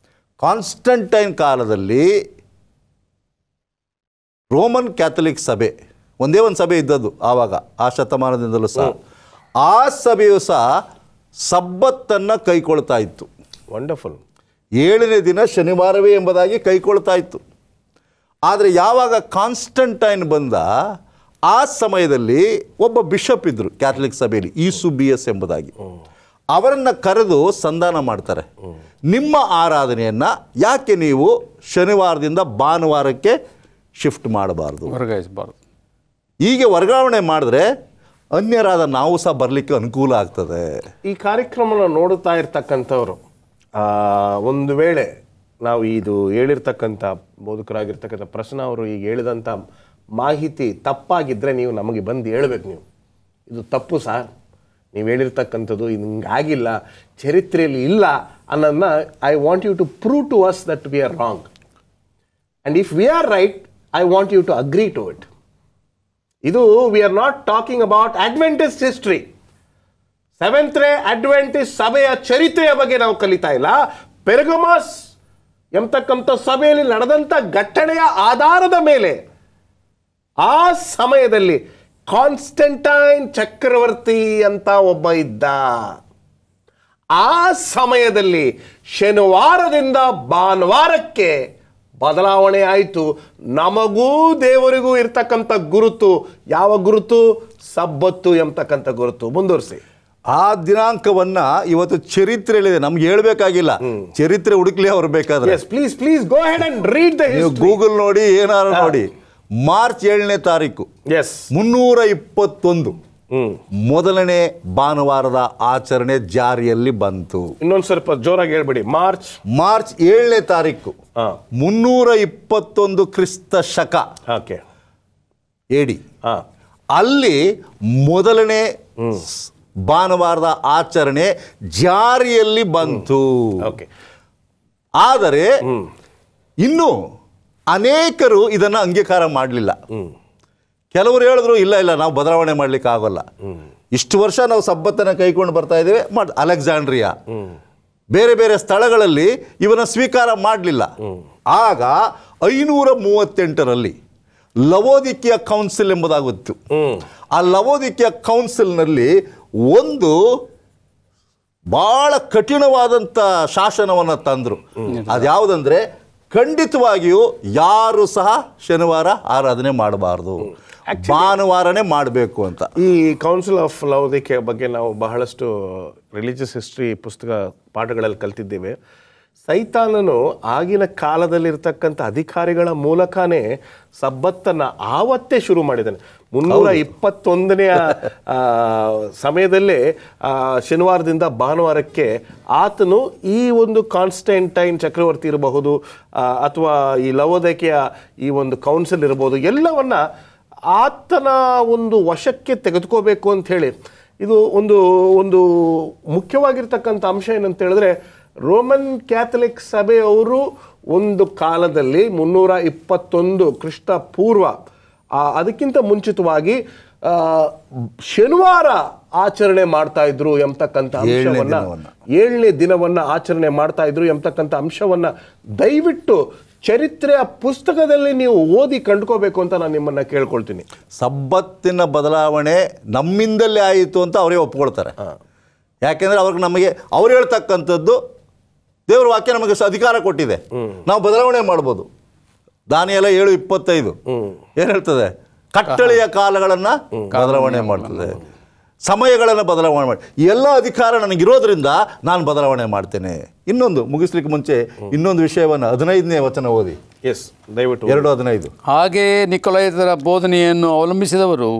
ಕಾನ್ಸ್ಟಂಟೈನ್ ಕಾಲದಲ್ಲಿ ರೋಮನ್ ಕ್ಯಾಥಲಿಕ್ ಸಭೆ ಒಂದೇ ಒಂದು ಸಭೆ ಇದ್ದದ್ದು ಆವಾಗ, ಆ ಶತಮಾನದಿಂದಲೂ ಸಹ. ಆ ಸಭೆಯು ಸಹ ಸಬ್ಬತ್ತನ್ನು ಕೈಕೊಳ್ತಾ ಇತ್ತು. ವಂಡರ್ಫುಲ್. 7ನೇ ದಿನ ಶನಿವಾರವೇ ಎಂಬುದಾಗಿ ಕೈಕೊಳ್ತಾ ಇತ್ತು. ಆದರೆ ಯಾವಾಗ ಕಾನ್ಸ್ಟಂಟೈನ್ ಬಂದ, ಆ ಸಮಯದಲ್ಲಿ ಒಬ್ಬ ಬಿಷಪ್ ಇದ್ದರು ಕ್ಯಾಥಲಿಕ್ ಸಭೆಯಲ್ಲಿ, ಈಸುಬಿಯಸ್ ಎಂಬುದಾಗಿ. ಅವರನ್ನು ಕರೆದು ಸಂಧಾನ ಮಾಡ್ತಾರೆ. ನಿಮ್ಮ ಆರಾಧನೆಯನ್ನು ಯಾಕೆ ನೀವು ಶನಿವಾರದಿಂದ ಭಾನುವಾರಕ್ಕೆ ಶಿಫ್ಟ್ ಮಾಡಬಾರ್ದು, ವರ್ಗಾಯಿಸಬಾರ್ದು. ಹೀಗೆ ವರ್ಗಾವಣೆ ಮಾಡಿದ್ರೆ ಅನ್ಯರಾದ ನಾವು ಸಹ ಬರಲಿಕ್ಕೆ ಅನುಕೂಲ ಆಗ್ತದೆ. ಈ ಕಾರ್ಯಕ್ರಮನ ನೋಡುತ್ತಾ ಇರ್ತಕ್ಕಂಥವ್ರು ಒಂದು ವೇಳೆ ನಾವು ಇದು ಹೇಳಿರ್ತಕ್ಕಂಥ ಬೋಧಕರಾಗಿರ್ತಕ್ಕಂಥ ಪ್ರಶ್ನೆ ಅವರು ಈಗ ಹೇಳಿದಂಥ ಮಾಹಿತಿ ತಪ್ಪಾಗಿದ್ದರೆ ನೀವು ನಮಗೆ ಬಂದು ಹೇಳ್ಬೇಕು. ನೀವು ಇದು ತಪ್ಪು ಸರ್, ನೀವು ಹೇಳಿರ್ತಕ್ಕಂಥದ್ದು ಇದು ಹಿಂಗಾಗಿಲ್ಲ, ಚರಿತ್ರೆಯಲ್ಲಿ ಇಲ್ಲ ಅನ್ನೋದನ್ನ I want you to prove to us that we are wrong. And if we are right, I want you to agree to it. ಇದು we are not talking about Adventist history. Seventh day Adventist ಸಭೆಯ ಚರಿತ್ರೆಯ ಬಗ್ಗೆ ನಾವು ಕಲಿತಾ ಇಲ್ಲ. ಪೆರ್ಗಮಸ್ ಎಂಬತಕ್ಕಂಥ ಸಭೆಯಲ್ಲಿ ನಡೆದಂಥ ಘಟನೆಯ ಆಧಾರದ ಮೇಲೆ ಆ ಸಮಯದಲ್ಲಿ ಕಾನ್ಸ್ಟಂಟೈನ್ ಚಕ್ರವರ್ತಿ ಅಂತ ಒಬ್ಬ ಇದ್ದ. ಆ ಸಮಯದಲ್ಲಿ ಶನಿವಾರದಿಂದ ಭಾನುವಾರಕ್ಕೆ ಬದಲಾವಣೆ ಆಯಿತು. ನಮಗೂ ದೇವರಿಗೂ ಇರ್ತಕ್ಕಂಥ ಗುರುತು ಯಾವ ಗುರುತು? ಸಬ್ಬತ್ತು ಎಂಬತಕ್ಕಂಥ ಗುರುತು. ಮುಂದುವರಿಸಿ. ಆ ದಿನಾಂಕವನ್ನ ಇವತ್ತು ಚರಿತ್ರೆಯಲ್ಲಿದೆ, ನಮ್ಗೆ ಹೇಳ್ಬೇಕಾಗಿಲ್ಲ, ಚರಿತ್ರೆ ಹುಡುಕ್ಲಿ ಅವ್ರು ಬೇಕಾದ್ರೆ. Please please go ahead and read the history. Google ನೋಡಿ, ಏನಾರು ನೋಡಿ. ಮಾರ್ಚ್ 7ನೇ ತಾರೀಕು 321 ಮೊದಲನೇ ಭಾನುವಾರದ ಆಚರಣೆ ಜಾರಿಯಲ್ಲಿ ಬಂತು. ಇನ್ನೊಂದು ಸ್ವಲ್ಪ ಜೋರಾಗಿ ಹೇಳ್ಬಿಡಿ. ಮಾರ್ಚ್ 7ನೇ ತಾರೀಕು 321 ಕ್ರಿಸ್ತ ಶಕ ಎಡಿ ಅಲ್ಲಿ ಮೊದಲನೇ ಭಾನುವಾರದ ಆಚರಣೆ ಜಾರಿಯಲ್ಲಿ ಬಂತು. ಆದರೆ ಇನ್ನು ಅನೇಕರು ಇದನ್ನು ಅಂಗೀಕಾರ ಮಾಡಲಿಲ್ಲ. ಕೆಲವರು ಹೇಳಿದ್ರು ಇಲ್ಲ ಇಲ್ಲ, ನಾವು ಬದಲಾವಣೆ ಮಾಡ್ಲಿಕ್ಕೆ ಆಗೋಲ್ಲ, ಇಷ್ಟು ವರ್ಷ ನಾವು ಸಬ್ಬತ್ತನ್ನು ಕೈಕೊಂಡು ಬರ್ತಾ ಇದ್ದೇವೆ. ಅಲೆಕ್ಸಾಂಡ್ರಿಯಾ ಬೇರೆ ಬೇರೆ ಸ್ಥಳಗಳಲ್ಲಿ ಇವನ್ನ ಸ್ವೀಕಾರ ಮಾಡಲಿಲ್ಲ. ಆಗ 538ರಲ್ಲಿ ಲವೋದಿಕಿಯ ಕೌನ್ಸಿಲ್ ಎಂಬುದಾಗಿತ್ತು. ಆ ಲವೋದಿಕಿಯ ಕೌನ್ಸಿಲ್ನಲ್ಲಿ ಒಂದು ಬಹಳ ಕಠಿಣವಾದಂಥ ಶಾಸನವನ್ನು ತಂದರು. ಅದ್ಯಾವುದಂದ್ರೆ, ಖಂಡಿತವಾಗಿಯೂ ಯಾರು ಸಹ ಶನಿವಾರ ಆರಾಧನೆ ಮಾಡಬಾರ್ದು, ಭಾನುವಾರನೇ ಮಾಡಬೇಕು ಅಂತ. ಈ ಕೌನ್ಸಿಲ್ ಆಫ್ ಲವೋದಿಕಿಯ ಬಗ್ಗೆ ನಾವು ಬಹಳಷ್ಟು ರಿಲಿಜಿಯಸ್ ಹಿಸ್ಟ್ರಿ ಪುಸ್ತಕ ಪಾಠಗಳಲ್ಲಿ ಕಲ್ತಿದ್ದೇವೆ. ಸೈತಾನನು ಆಗಿನ ಕಾಲದಲ್ಲಿರ್ತಕ್ಕಂಥ ಅಧಿಕಾರಿಗಳ ಮೂಲಕನೇ ಸಬ್ಬತ್ತನ್ನು ಆವತ್ತೇ ಶುರು ಮಾಡಿದ್ದಾನೆ. 321ನೇ ಸಮಯದಲ್ಲೇ ಶನಿವಾರದಿಂದ ಭಾನುವಾರಕ್ಕೆ ಆತನು ಈ ಒಂದು ಕಾನ್ಸ್ಟಂಟೈನ್ ಚಕ್ರವರ್ತಿ ಇರಬಹುದು ಅಥವಾ ಈ ಲವೋದಿಕಿಯ ಈ ಒಂದು ಕೌನ್ಸಿಲ್ ಇರಬಹುದು, ಎಲ್ಲವನ್ನ ಆತನ ಒಂದು ವಶಕ್ಕೆ ತೆಗೆದುಕೋಬೇಕು ಅಂತ ಹೇಳಿ ಇದು ಒಂದು ಒಂದು ಮುಖ್ಯವಾಗಿರ್ತಕ್ಕಂಥ ಅಂಶ ಏನಂತ ಹೇಳಿದ್ರೆ, ರೋಮನ್ ಕ್ಯಾಥಲಿಕ್ ಸಭೆಯವರು ಒಂದು ಕಾಲದಲ್ಲಿ 321 ಕ್ರಿಸ್ತ ಪೂರ್ವ ಅದಕ್ಕಿಂತ ಮುಂಚಿತವಾಗಿ ಶನಿವಾರ ಆಚರಣೆ ಮಾಡ್ತಾ ಇದ್ರು ಎಂಬತಕ್ಕಂಥ ಅಂಶವನ್ನ, 7ನೇ ದಿನವನ್ನ ಆಚರಣೆ ಮಾಡ್ತಾ ಇದ್ರು ಎಂಬತಕ್ಕಂಥ ಅಂಶವನ್ನ ದಯವಿಟ್ಟು ಚರಿತ್ರೆಯ ಪುಸ್ತಕದಲ್ಲಿ ನೀವು ಓದಿ ಕಂಡುಕೋಬೇಕು ಅಂತ ನಾನು ನಿಮ್ಮನ್ನ ಕೇಳ್ಕೊಳ್ತೀನಿ. ಸಬ್ಬತ್ತಿನ ಬದಲಾವಣೆ ನಮ್ಮಿಂದಲೇ ಆಯಿತು ಅಂತ ಅವರೇ ಒಪ್ಕೊಳ್ತಾರೆ. ಯಾಕೆಂದ್ರೆ ಅವ್ರಿಗೆ ನಮಗೆ ಅವ್ರು ಹೇಳ್ತಕ್ಕಂಥದ್ದು ದೇವರ ವಾಕ್ಯ ನಮಗೆ ಅಧಿಕಾರ ಕೊಟ್ಟಿದೆ, ನಾವು ಬದಲಾವಣೆ ಮಾಡ್ಬೋದು. ದಾನಿಯೇಲ 7:25 ಏನು ಹೇಳ್ತದೆ? ಕಟ್ಟಳೆಯ ಕಾಲಗಳನ್ನು ಬದಲಾವಣೆ ಮಾಡ್ತದೆ, ಸಮಯಗಳನ್ನು ಬದಲಾವಣೆ ಮಾಡಿ, ಎಲ್ಲ ಅಧಿಕಾರ ನನಗಿರೋದ್ರಿಂದ ನಾನು ಬದಲಾವಣೆ ಮಾಡ್ತೇನೆ. ಇನ್ನೊಂದು ಮುಗಿಸ್ಲಿಕ್ಕೆ ಮುಂಚೆ ಇನ್ನೊಂದು ವಿಷಯವನ್ನು 15ನೇ ವಚನ ಓದಿ. ದಯವಿಟ್ಟು 2:15. ಹಾಗೆಯೇ ನಿಕೊಲಾಯಿತರ ಬೋಧನೆಯನ್ನು ಅವಲಂಬಿಸಿದವರು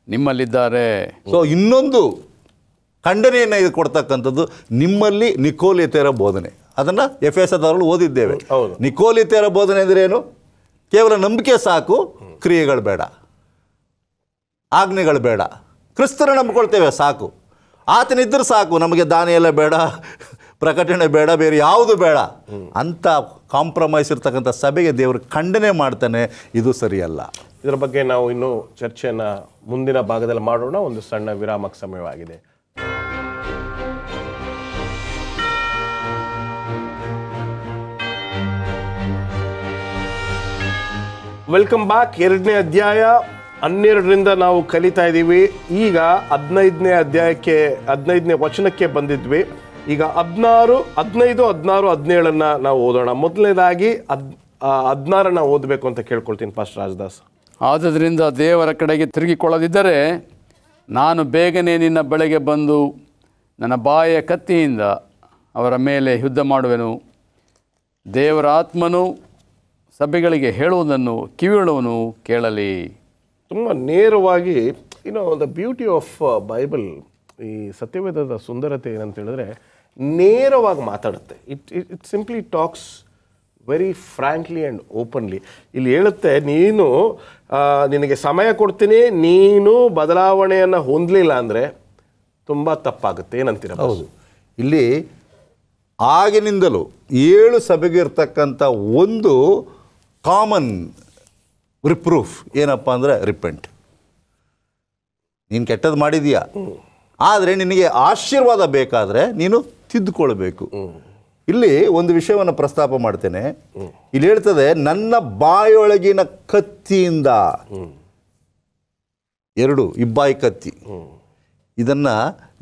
ನಿಮ್ಮಲ್ಲಿದ್ದಾರೆ. ಸೊ ಇನ್ನೊಂದು ಖಂಡನೆಯನ್ನು ಇದು ಕೊಡ್ತಕ್ಕಂಥದ್ದು ನಿಮ್ಮಲ್ಲಿ ನಿಕೋಲಿತೆಯರ ಬೋಧನೆ. ಅದನ್ನು ಎಫೆಸದವರಲ್ಲಿ ಓದಿದ್ದೇವೆ. ನಿಕೋಲಿತೆಯರ ಬೋಧನೆ ಅಂದರೆ ಏನು? ಕೇವಲ ನಂಬಿಕೆ ಸಾಕು, ಕ್ರಿಯೆಗಳು ಬೇಡ, ಆಜ್ಞೆಗಳು ಬೇಡ. ಕ್ರಿಸ್ತನ ನಂಬಿಕೊಳ್ತೇವೆ ಸಾಕು, ಆತನಿದ್ದರೆ ಸಾಕು, ನಮಗೆ ದಾನಿಯೆಲ್ಲ ಬೇಡ, ಪ್ರಕಟಣೆ ಬೇಡ, ಬೇರೆ ಯಾವುದು ಬೇಡ ಅಂತ ಕಾಂಪ್ರಮೈಸ್ ಇರ್ತಕ್ಕಂಥ ಸಭೆಗೆ ದೇವರು ಖಂಡನೆ ಮಾಡ್ತಾನೆ. ಇದು ಸರಿಯಲ್ಲ. ಇದರ ಬಗ್ಗೆ ನಾವು ಇನ್ನೂ ಚರ್ಚೆಯನ್ನು ಮುಂದಿನ ಭಾಗದಲ್ಲಿ ಮಾಡೋಣ. ಒಂದು ಸಣ್ಣ ವಿರಾಮಕ್ಕೆ ಸಮಯವಾಗಿದೆ. Welcome back. 2ನೇ ಅಧ್ಯಾಯ 12ರಿಂದ ನಾವು ಕಲಿತಾ ಇದ್ದೀವಿ. ಈಗ 15ನೇ ಅಧ್ಯಾಯಕ್ಕೆ 15ನೇ ವಚನಕ್ಕೆ ಬಂದಿದ್ವಿ. ಈಗ 16, 15, 16, 17 ನಾವು ಓದೋಣ. ಮೊದಲನೇದಾಗಿ 16 ಓದಬೇಕು ಅಂತ ಕೇಳ್ಕೊಳ್ತೀನಿ ಪಾಸ್ಟರ್ ರಾಜದಾಸ್. ಆದುದರಿಂದ ದೇವರ ಕಡೆಗೆ ತಿರುಗಿಕೊಳ್ಳದಿದ್ದರೆ ನಾನು ಬೇಗನೆ ನಿನ್ನ ಬಳಿಗೆ ಬಂದು ನನ್ನ ಬಾಯಿಯ ಕತ್ತಿಯಿಂದ ಅವರ ಮೇಲೆ ಯುದ್ಧ ಮಾಡುವೆನು. ದೇವರ ಆತ್ಮನು ಸಭೆಗಳಿಗೆ ಹೇಳುವುದನ್ನು ಕಿವಿಯುಳ್ಳವನು ಕೇಳಲಿ. ತುಂಬ ನೇರವಾಗಿ ದ ಬ್ಯೂಟಿ ಆಫ್ ಬೈಬಲ್, ಈ ಸತ್ಯವೇದದ ಸುಂದರತೆ ಏನಂತ ಹೇಳಿದ್ರೆ ನೇರವಾಗಿ ಮಾತಾಡುತ್ತೆ. It simply talks very frankly and openly. ಇಲ್ಲಿ ಹೇಳುತ್ತೆ, ನಿನಗೆ ಸಮಯ ಕೊಡ್ತೀನಿ, ನೀನು ಬದಲಾವಣೆಯನ್ನು ಹೊಂದಲಿಲ್ಲ ಅಂದರೆ ತುಂಬ ತಪ್ಪಾಗುತ್ತೆ. ಏನಂತೀರ? ಹೌದು. ಇಲ್ಲಿ ಆಗಿನಿಂದಲೂ 7 ಸಭೆಗೆ ಇರ್ತಕ್ಕಂಥ ಒಂದು ಕಾಮನ್ ರಿಪ್ರೂಫ್ ಏನಪ್ಪ ಅಂದರೆ ರಿಪೆಂಟ್. ನೀನು ಕೆಟ್ಟದ್ದು ಮಾಡಿದೀಯಾ, ಆದರೆ ನಿನಗೆ ಆಶೀರ್ವಾದ ಬೇಕಾದರೆ ನೀನು ತಿದ್ದುಕೊಳ್ಬೇಕು. ಇಲ್ಲಿ ಒಂದು ವಿಷಯವನ್ನು ಪ್ರಸ್ತಾಪ ಮಾಡ್ತೇನೆ. ಇಲ್ಲಿ ಹೇಳ್ತದೆ, ನನ್ನ ಬಾಯೊಳಗಿನ ಕತ್ತಿಯಿಂದ, 2 ಇಬ್ಬಾಯಿ ಕತ್ತಿ. ಇದನ್ನು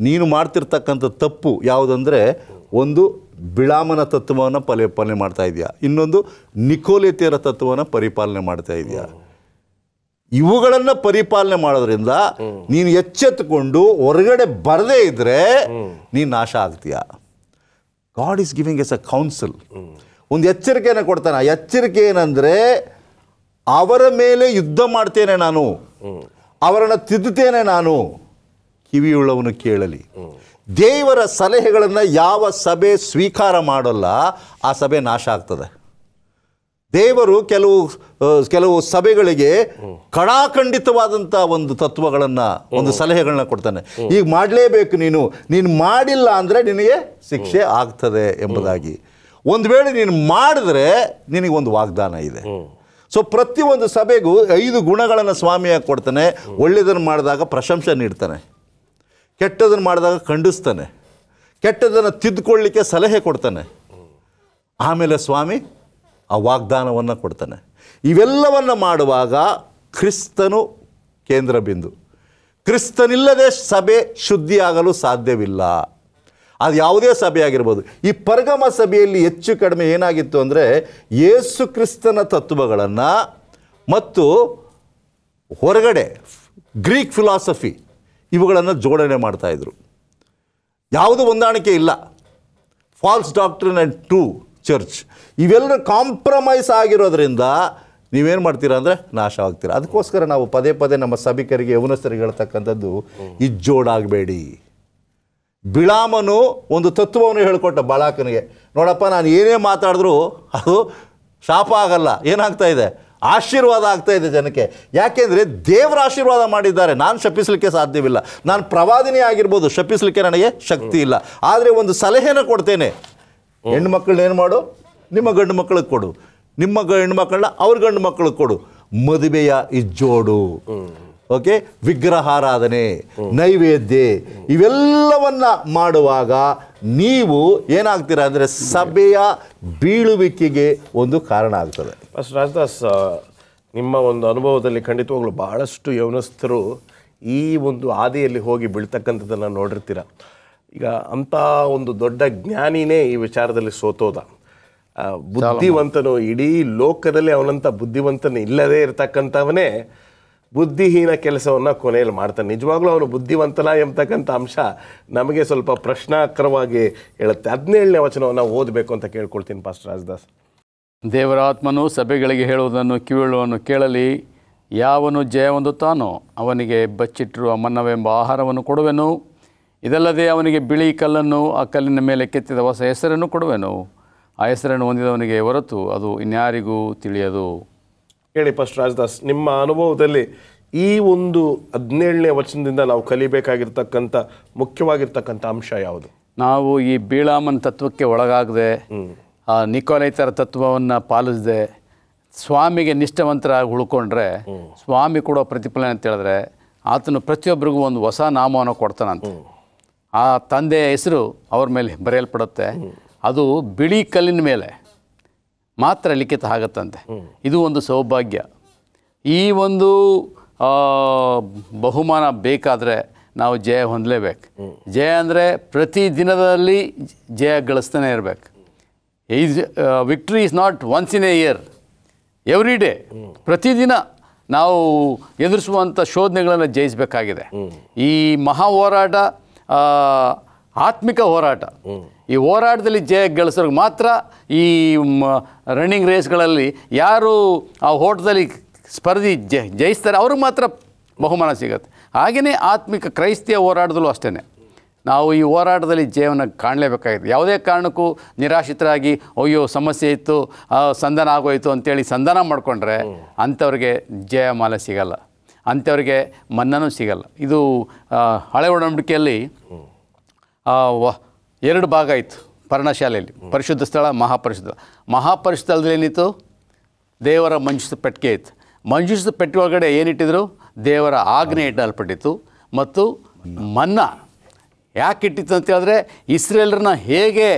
ನೀನು ಮಾಡ್ತಿರ್ತಕ್ಕಂಥ ತಪ್ಪು ಯಾವುದಂದರೆ, ಒಂದು ಬಿಳಾಮನ ತತ್ವವನ್ನು ಪರಿಪಾಲನೆ ಮಾಡ್ತಾ ಇದೆಯಾ, ಇನ್ನೊಂದು ನಿಕೋಲಿತೆಯರ ತತ್ವವನ್ನು ಪರಿಪಾಲನೆ ಮಾಡ್ತಾ ಇದೆಯಾ. ಇವುಗಳನ್ನು ಪರಿಪಾಲನೆ ಮಾಡೋದ್ರಿಂದ ನೀನು ಎಚ್ಚೆತ್ತುಕೊಂಡು ಹೊರಗಡೆ ಬರದೇ ಇದ್ದರೆ ನೀನು ನಾಶ ಆಗ್ತೀಯ. God is giving us a counsel. ಒಂದು ಎಚ್ಚರಿಕೆಯನ್ನು ಕೊಡ್ತಾನೆ. ಆ ಎಚ್ಚರಿಕೆ ಏನಂದರೆ, ಅವರ ಮೇಲೆ ಯುದ್ಧ ಮಾಡ್ತೇನೆ ನಾನು, ಅವರನ್ನು ತಿದ್ದುತ್ತೇನೆ ನಾನು, ಕಿವಿಯುಳ್ಳವನು ಕೇಳಲಿ. ದೇವರ ಸಲಹೆಗಳನ್ನು ಯಾವ ಸಭೆ ಸ್ವೀಕಾರ ಮಾಡೋಲ್ಲ ಆ ಸಭೆ ನಾಶ ಆಗ್ತದೆ. ದೇವರು ಕೆಲವು ಸಭೆಗಳಿಗೆ ಕಡಾಖಂಡಿತವಾದಂಥ ಒಂದು ತತ್ವಗಳನ್ನು, ಒಂದು ಸಲಹೆಗಳನ್ನ ಕೊಡ್ತಾನೆ. ಈಗ ಮಾಡಲೇಬೇಕು, ನೀನು ಮಾಡಿಲ್ಲ ಅಂದರೆ ನಿನಗೆ ಶಿಕ್ಷೆ ಆಗ್ತದೆ ಎಂಬುದಾಗಿ. ಒಂದು ವೇಳೆ ನೀನು ಮಾಡಿದ್ರೆ ನಿನಗೆ ಒಂದು ವಾಗ್ದಾನ ಇದೆ. ಸೊ ಪ್ರತಿಯೊಂದು ಸಭೆಗೂ 5 ಗುಣಗಳನ್ನು ಸ್ವಾಮಿಯಾಗಿ ಕೊಡ್ತಾನೆ. ಒಳ್ಳೆಯದನ್ನು ಮಾಡಿದಾಗ ಪ್ರಶಂಸೆ ನೀಡ್ತಾನೆ, ಕೆಟ್ಟದನ್ನು ಮಾಡಿದಾಗ ಖಂಡಿಸ್ತಾನೆ, ಕೆಟ್ಟದನ್ನು ತಿದ್ದುಕೊಳ್ಳಿಕ್ಕೆ ಸಲಹೆ ಕೊಡ್ತಾನೆ, ಆಮೇಲೆ ಸ್ವಾಮಿ ಆ ವಾಗ್ದಾನವನ್ನು ಕೊಡ್ತಾನೆ. ಇವೆಲ್ಲವನ್ನು ಮಾಡುವಾಗ ಕ್ರಿಸ್ತನು ಕೇಂದ್ರ ಬಿಂದು. ಕ್ರಿಸ್ತನಿಲ್ಲದೆ ಸಭೆ ಶುದ್ಧಿಯಾಗಲು ಸಾಧ್ಯವಿಲ್ಲ. ಅದು ಯಾವುದೇ ಸಭೆ ಆಗಿರ್ಬೋದು. ಈ ಪರ್ಗಮ ಸಭೆಯಲ್ಲಿ ಹೆಚ್ಚು ಕಡಿಮೆ ಏನಾಗಿತ್ತು ಅಂದರೆ, ಯೇಸು ಕ್ರಿಸ್ತನ ತತ್ವಗಳನ್ನು ಮತ್ತು ಹೊರಗಡೆ ಗ್ರೀಕ್ ಫಿಲಾಸಫಿ ಇವುಗಳನ್ನು ಜೋಡಣೆ ಮಾಡ್ತಾಯಿದ್ರು. ಯಾವುದೂ ಹೊಂದಾಣಿಕೆ ಇಲ್ಲ. False doctrine and true church ಇವೆಲ್ಲ ಕಾಂಪ್ರಮೈಸ್ ಆಗಿರೋದ್ರಿಂದ ನೀವೇನು ಮಾಡ್ತೀರಾ ಅಂದರೆ ನಾಶ ಆಗ್ತೀರಾ. ಅದಕ್ಕೋಸ್ಕರ ನಾವು ಪದೇ ಪದೇ ನಮ್ಮ ಸಭಿಕರಿಗೆ, ಯೌವನಸ್ಥರಿಗೆ ಹೇಳ್ತಕ್ಕಂಥದ್ದು, ಇಜ್ಜೋಡಾಗಬೇಡಿ. ಬಿಳಾಮನು ಒಂದು ತತ್ವವನ್ನು ಹೇಳಿಕೊಟ್ಟ ಬಾಳಾಕನಿಗೆ, ನೋಡಪ್ಪ ನಾನು ಏನೇ ಮಾತಾಡಿದ್ರು ಅದು ಶಾಪ ಆಗಲ್ಲ, ಏನಾಗ್ತಾ ಇದೆ, ಆಶೀರ್ವಾದ ಆಗ್ತಾ ಇದೆ ಜನಕ್ಕೆ. ಯಾಕೆಂದರೆ ದೇವರ ಆಶೀರ್ವಾದ ಮಾಡಿದ್ದಾರೆ. ನಾನು ಶಪಿಸಲಿಕ್ಕೆ ಸಾಧ್ಯವಿಲ್ಲ, ನಾನು ಪ್ರವಾದಿನೇ ಆಗಿರ್ಬೋದು, ಶಪಿಸಲಿಕ್ಕೆ ನನಗೆ ಶಕ್ತಿ ಇಲ್ಲ. ಆದರೆ ಒಂದು ಸಲಹೆನ ಕೊಡ್ತೇನೆ, ಹೆಣ್ಣು ಮಕ್ಕಳನ್ನ ಏನು ಮಾಡು, ನಿಮ್ಮ ಗಂಡು ಮಕ್ಕಳಿಗೆ ಕೊಡು, ನಿಮ್ಮ ಹೆಣ್ಣು ಮಕ್ಕಳನ್ನ ಅವ್ರ ಗಂಡು ಮಕ್ಕಳಿಗೆ ಕೊಡು, ಮದುವೆಯ ಇಜ್ಜೋಡು, ಓಕೆ, ವಿಗ್ರಹಾರಾಧನೆ, ನೈವೇದ್ಯ, ಇವೆಲ್ಲವನ್ನ ಮಾಡುವಾಗ ನೀವು ಏನಾಗ್ತೀರಾ ಅಂದರೆ ಸಭೆಯ ಬೀಳುವಿಕೆಗೆ ಒಂದು ಕಾರಣ ಆಗ್ತದೆ. ಫಸ್ಟ್ ರಾಜದಾಸ್, ನಿಮ್ಮ ಒಂದು ಅನುಭವದಲ್ಲಿ ಖಂಡಿತವಾಗ್ಲೂ ಬಹಳಷ್ಟು ಯೌವನಸ್ಥರು ಈ ಒಂದು ಹಾದಿಯಲ್ಲಿ ಹೋಗಿ ಬೀಳ್ತಕ್ಕಂಥದ್ದನ್ನು ನೋಡಿರ್ತೀರ. ಈಗ ಅಂಥ ಒಂದು ದೊಡ್ಡ ಜ್ಞಾನಿನೇ ಈ ವಿಚಾರದಲ್ಲಿ ಸೋತೋದ, ಬುದ್ಧಿವಂತನು, ಇಡೀ ಲೋಕದಲ್ಲಿ ಅವನಂಥ ಬುದ್ಧಿವಂತನು ಇಲ್ಲದೇ ಇರತಕ್ಕಂಥವನೇ ಬುದ್ಧಿಹೀನ ಕೆಲಸವನ್ನು ಕೊನೆಯಲ್ಲಿ ಮಾಡ್ತಾನೆ. ನಿಜವಾಗ್ಲೂ ಅವನು ಬುದ್ಧಿವಂತನ ಎಂಬತಕ್ಕಂಥ ಅಂಶ ನಮಗೆ ಸ್ವಲ್ಪ ಪ್ರಶ್ನಾಕರವಾಗಿ ಹೇಳುತ್ತೆ. 17ನೇ ವಚನವನ್ನು ಓದಬೇಕು ಅಂತ ಕೇಳ್ಕೊಳ್ತೀನಿ ಪಾಸ್ಟರ್ ರಾಜದಾಸ್. ದೇವರಾತ್ಮನು ಸಭೆಗಳಿಗೆ ಹೇಳುವುದನ್ನು ಕಿವಿಯುಳ್ಳವನು ಕೇಳಲಿ. ಯಾವನು ಜಯ ಹೊಂದುತ್ತಾನೋ ಅವನಿಗೆ ಬಚ್ಚಿಟ್ಟಿರುವ ಮನ್ನವೆಂಬ ಆಹಾರವನ್ನು ಕೊಡುವೆನು. ಇದಲ್ಲದೆ ಅವನಿಗೆ ಬಿಳಿ ಕಲ್ಲನ್ನು, ಆ ಕಲ್ಲಿನ ಮೇಲೆ ಕೆತ್ತಿದ ಹೊಸ ಹೆಸರನ್ನು ಕೊಡುವೆನು. ಆ ಹೆಸರನ್ನು ಹೊಂದಿದವನಿಗೆ ಹೊರತು ಅದು ಇನ್ಯಾರಿಗೂ ತಿಳಿಯದು. ಹೇಳಿ ಪಾಸ್ಟರ್ ರಾಜದಾಸ್, ನಿಮ್ಮ ಅನುಭವದಲ್ಲಿ ಈ ಒಂದು 17ನೇ ವಚನದಿಂದ ನಾವು ಕಲಿಬೇಕಾಗಿರ್ತಕ್ಕಂಥ ಮುಖ್ಯವಾಗಿರ್ತಕ್ಕಂಥ ಅಂಶ ಯಾವುದು? ನಾವು ಈ ಬೀಳಾಮನ್ ತತ್ವಕ್ಕೆ ಒಳಗಾಗದೆ, ಆ ನಿಕೋಲೈತರ ತತ್ವವನ್ನು ಪಾಲಿಸದೆ ಸ್ವಾಮಿಗೆ ನಿಷ್ಠವಂತರಾಗಿ ಉಳ್ಕೊಂಡ್ರೆ ಸ್ವಾಮಿ ಕೊಡೋ ಪ್ರತಿಫಲನೆ ಅಂತ ಹೇಳಿದ್ರೆ ಆತನು ಪ್ರತಿಯೊಬ್ಬರಿಗೂ ಒಂದು ಹೊಸ ನಾಮವನ್ನು ಕೊಡ್ತಾನಂತೆ. ಆ ತಂದೆಯ ಹೆಸರು ಅವ್ರ ಮೇಲೆ ಬರೆಯಲ್ಪಡುತ್ತೆ. ಅದು ಬಿಳಿ ಕಲ್ಲಿನ ಮೇಲೆ ಮಾತ್ರ ಲಿಖಿತ ಆಗತ್ತಂತೆ. ಇದು ಒಂದು ಸೌಭಾಗ್ಯ. ಈ ಒಂದು ಬಹುಮಾನ ಬೇಕಾದರೆ ನಾವು ಜಯ ಹೊಂದಲೇಬೇಕು. ಜಯ ಅಂದರೆ ಪ್ರತಿ ದಿನದಲ್ಲಿ ಜಯ ಗಳಿಸ್ತಾನೆ ಇರಬೇಕು. Victory is not once in a year, every day. ಪ್ರತಿದಿನ ನಾವು ಎದುರಿಸುವಂಥ ಶೋಧನೆಗಳನ್ನು ಜಯಿಸಬೇಕಾಗಿದೆ. ಈ ಮಹಾ ಹೋರಾಟ ಆತ್ಮಿಕ ಹೋರಾಟ. ಈ ಹೋರಾಟದಲ್ಲಿ ಜಯ ಗಳಿಸೋರಿಗೆ ಮಾತ್ರ ಈ ರನ್ನಿಂಗ್ ರೇಸ್ಗಳಲ್ಲಿ ಯಾರು ಆ ಓಟದಲ್ಲಿ ಸ್ಪರ್ಧಿ ಜಯಿಸ್ತಾರೆ ಅವ್ರಿಗೆ ಮಾತ್ರ ಬಹುಮಾನ ಸಿಗುತ್ತೆ. ಹಾಗೆಯೇ ಆತ್ಮಿಕ ಕ್ರೈಸ್ತಿಯ ಹೋರಾಟದಲ್ಲೂ ಅಷ್ಟೇ ನಾವು ಈ ಹೋರಾಟದಲ್ಲಿ ಜಯವನ್ನು ಕಾಣಲೇಬೇಕಾಗಿದೆ. ಯಾವುದೇ ಕಾರಣಕ್ಕೂ ನಿರಾಶ್ರಿತರಾಗಿ ಅಯ್ಯೋ ಸಮಸ್ಯೆ ಇತ್ತು, ಸಂಧಾನ ಆಗೋಯಿತು ಅಂತೇಳಿ ಸಂಧಾನ ಮಾಡಿಕೊಂಡ್ರೆ ಅಂಥವ್ರಿಗೆ ಜಯಮಾಲೆ ಸಿಗಲ್ಲ, ಅಂಥವ್ರಿಗೆ ಮನ್ನನೂ ಸಿಗಲ್ಲ. ಇದು ಹಳೆ ಒಡಂಬಡಿಕೆಯಲ್ಲಿ 2 ಭಾಗ ಇತ್ತು ಪರ್ಣಶಾಲೆಯಲ್ಲಿ. ಪರಿಶುದ್ಧ ಸ್ಥಳ, ಮಹಾಪರಿಶುದ್ಧ. ಮಹಾಪರಿಶುದ್ಧದಲ್ಲಿ ಏನಿತ್ತು? ದೇವರ ಮಂಜೂಷದ ಪೆಟ್ಟಿಗೆ ಇತ್ತು. ಮಂಜೂಷದ ಪೆಟ್ಟಿಗೆ ಒಳಗಡೆ ಏನಿಟ್ಟಿದ್ರು? ದೇವರ ಆಜ್ಞೆ ಇಡಲ್ಪಟ್ಟಿತ್ತು. ಮತ್ತು ಮನ್ನಾ ಯಾಕೆ ಇಟ್ಟಿತ್ತು ಅಂತ ಹೇಳಿದ್ರೆ ಇಸ್ರೇಲರನ್ನ ಹೇಗೆ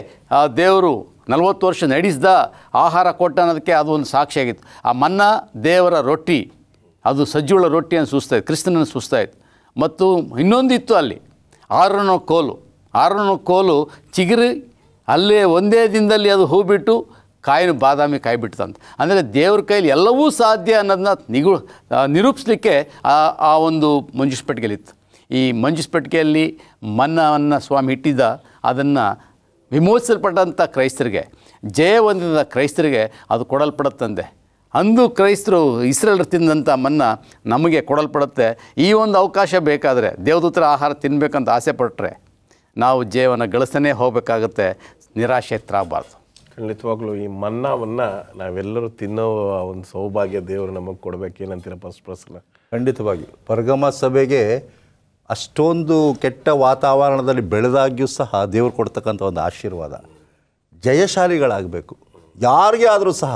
ದೇವರು 40 ವರ್ಷ ನಡೆಸಿದ, ಆಹಾರ ಕೊಟ್ಟ ಅನ್ನೋದಕ್ಕೆ ಅದು ಒಂದು ಸಾಕ್ಷಿಯಾಗಿತ್ತು. ಆ ಮನ್ನಾ ದೇವರ ರೊಟ್ಟಿ, ಅದು ಸಜ್ಜುಳ ರೊಟ್ಟಿಯನ್ನು ಸೂಚಿಸ್ತಾಯಿತ್ತು, ಕ್ರಿಸ್ತನನ್ನು ಸೂಚಿಸ್ತಾಯಿತ್ತು. ಮತ್ತು ಇನ್ನೊಂದಿತ್ತು ಅಲ್ಲಿ ಆರೋನ ಕೋಲು ಚಿಗುರಿ ಅಲ್ಲೇ ಒಂದೇ ದಿನದಲ್ಲಿ ಅದು ಹೂ ಬಿಟ್ಟು ಕಾಯಿನ ಬಾದಾಮಿ ಕಾಯಿ ಬಿಡ್ತಂತೆ. ಅಂದರೆ ದೇವ್ರ ಕೈಲಿ ಎಲ್ಲವೂ ಸಾಧ್ಯ ಅನ್ನೋದನ್ನ ನಿರೂಪಿಸಲಿಕ್ಕೆ ಆ ಒಂದು ಮಂಜೂಷ ಪೆಟ್ಟಿಗೆಯಲ್ಲಿತ್ತು. ಈ ಮಂಜೂಷ ಪೆಟ್ಟಿಗೆಯಲ್ಲಿ ಮನ್ನವನ್ನು ಸ್ವಾಮಿ ಇಟ್ಟಿದ್ದ, ಅದನ್ನು ವಿಮೋಚಿಸಲ್ಪಟ್ಟಂಥ ಕ್ರೈಸ್ತರಿಗೆ, ಜಯ ಹೊಂದಿದ ಕ್ರೈಸ್ತರಿಗೆ ಅದು ಕೊಡಲ್ಪಡುತ್ತಂತೆ. ಅಂದು ಕ್ರೈಸ್ತರು ಇಸ್ರೇಲರು ತಿಂದಂಥ ಮನ್ನ ನಮಗೆ ಕೊಡಲ್ಪಡುತ್ತೆ. ಈ ಒಂದು ಅವಕಾಶ ಬೇಕಾದರೆ ದೇವದೂತರ ಆಹಾರ ತಿನ್ನಬೇಕಂತ ಆಸೆ ಪಟ್ಟರೆ ನಾವು ಜಯವನ್ನು ಗಳಿಸ್ತಾನೆ ಹೋಗಬೇಕಾಗುತ್ತೆ, ನಿರಾಶೆತರಾಗಬಾರ್ದು. ಖಂಡಿತವಾಗ್ಲೂ ಈ ಮನ್ನಾವನ್ನು ನಾವೆಲ್ಲರೂ ತಿನ್ನೋ ಒಂದು ಸೌಭಾಗ್ಯ ದೇವರು ನಮಗೆ ಕೊಡಬೇಕೇನಂತೀರ ಪ್ರಶ್ನೆ? ಖಂಡಿತವಾಗಿ ಪರ್ಗಮ ಸಭೆಗೆ ಅಷ್ಟೊಂದು ಕೆಟ್ಟ ವಾತಾವರಣದಲ್ಲಿ ಬೆಳೆದಾಗ್ಯೂ ಸಹ ದೇವರು ಕೊಡ್ತಕ್ಕಂಥ ಒಂದು ಆಶೀರ್ವಾದ, ಜಯಶಾಲಿಗಳಾಗಬೇಕು ಯಾರಿಗೆ ಆದರೂ ಸಹ.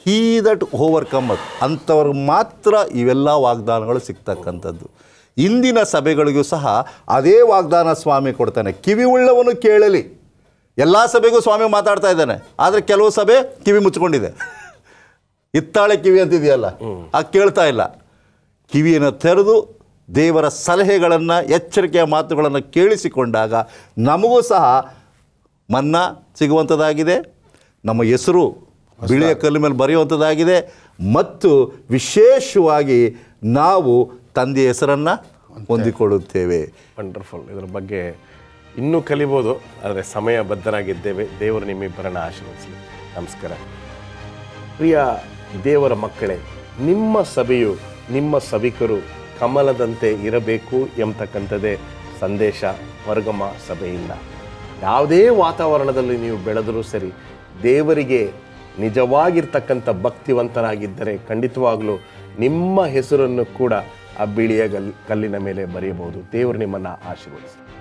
ಹೀ ದಟ್ ಓವರ್ಕಮರ್ ಅಂಥವ್ರಿಗೆ ಮಾತ್ರ ಇವೆಲ್ಲ ವಾಗ್ದಾನಗಳು ಸಿಗ್ತಕ್ಕಂಥದ್ದು. ಇಂದಿನ ಸಭೆಗಳಿಗೂ ಸಹ ಅದೇ ವಾಗ್ದಾನ ಸ್ವಾಮಿ ಕೊಡ್ತಾನೆ. ಕಿವಿ ಉಳ್ಳವನು ಕೇಳಲಿ. ಎಲ್ಲ ಸಭೆಗೂ ಸ್ವಾಮಿ ಮಾತಾಡ್ತಾ ಇದ್ದಾನೆ, ಆದರೆ ಕೆಲವು ಸಭೆ ಕಿವಿ ಮುಚ್ಕೊಂಡಿದೆ. ಹಿತ್ತಾಳೆ ಕಿವಿ ಅಂತಿದೆಯಲ್ಲ, ಕೇಳ್ತಾ ಇಲ್ಲ. ಕಿವಿಯನ್ನು ತೆರೆದು ದೇವರ ಸಲಹೆಗಳನ್ನು, ಎಚ್ಚರಿಕೆಯ ಮಾತುಗಳನ್ನು ಕೇಳಿಸಿಕೊಂಡಾಗ ನಮಗೂ ಸಹ ಮನ್ನಾ ಸಿಗುವಂಥದ್ದಾಗಿದೆ, ನಮ್ಮ ಹೆಸರು ಬಿಳಿಯ ಕಲ್ಲು ಮೇಲೆ ಬರೆಯುವಂಥದ್ದಾಗಿದೆ, ಮತ್ತು ವಿಶೇಷವಾಗಿ ನಾವು ತಂದೆಯ ಹೆಸರನ್ನು ಹೊಂದಿಕೊಳ್ಳುತ್ತೇವೆ. ವಂಡರ್ಫುಲ್. ಇದರ ಬಗ್ಗೆ ಇನ್ನೂ ಕಲಿಬೋದು, ಆದರೆ ಸಮಯ ಬದ್ಧರಾಗಿದ್ದೇವೆ. ದೇವರು ನಿಮ್ಮಿಬ್ಬರನ್ನು ಆಶೀರ್ವದಿಸಲಿ. ನಮಸ್ಕಾರ. ಪ್ರಿಯ ದೇವರ ಮಕ್ಕಳೇ, ನಿಮ್ಮ ಸಭೆಯು, ನಿಮ್ಮ ಸಭಿಕರು ಕಮಲದಂತೆ ಇರಬೇಕು ಎಂಬತಕ್ಕಂಥದ್ದೇ ಸಂದೇಶ ಪರ್ಗಮ ಸಭೆಯಿಂದ. ಯಾವುದೇ ವಾತಾವರಣದಲ್ಲಿ ನೀವು ಬೆಳೆದರೂ ಸರಿ, ದೇವರಿಗೆ ನಿಜವಾಗಿರ್ತಕ್ಕಂಥ ಭಕ್ತಿವಂತರಾಗಿದ್ದರೆ ಖಂಡಿತವಾಗ್ಲೂ ನಿಮ್ಮ ಹೆಸರನ್ನು ಕೂಡ ಆ ಬಿಳಿಯ ಕಲ್ಲಿನ ಮೇಲೆ ಬರೆಯಬಹುದು. ದೇವರು ನಿಮ್ಮನ್ನು ಆಶೀರ್ವದಿಸಿ.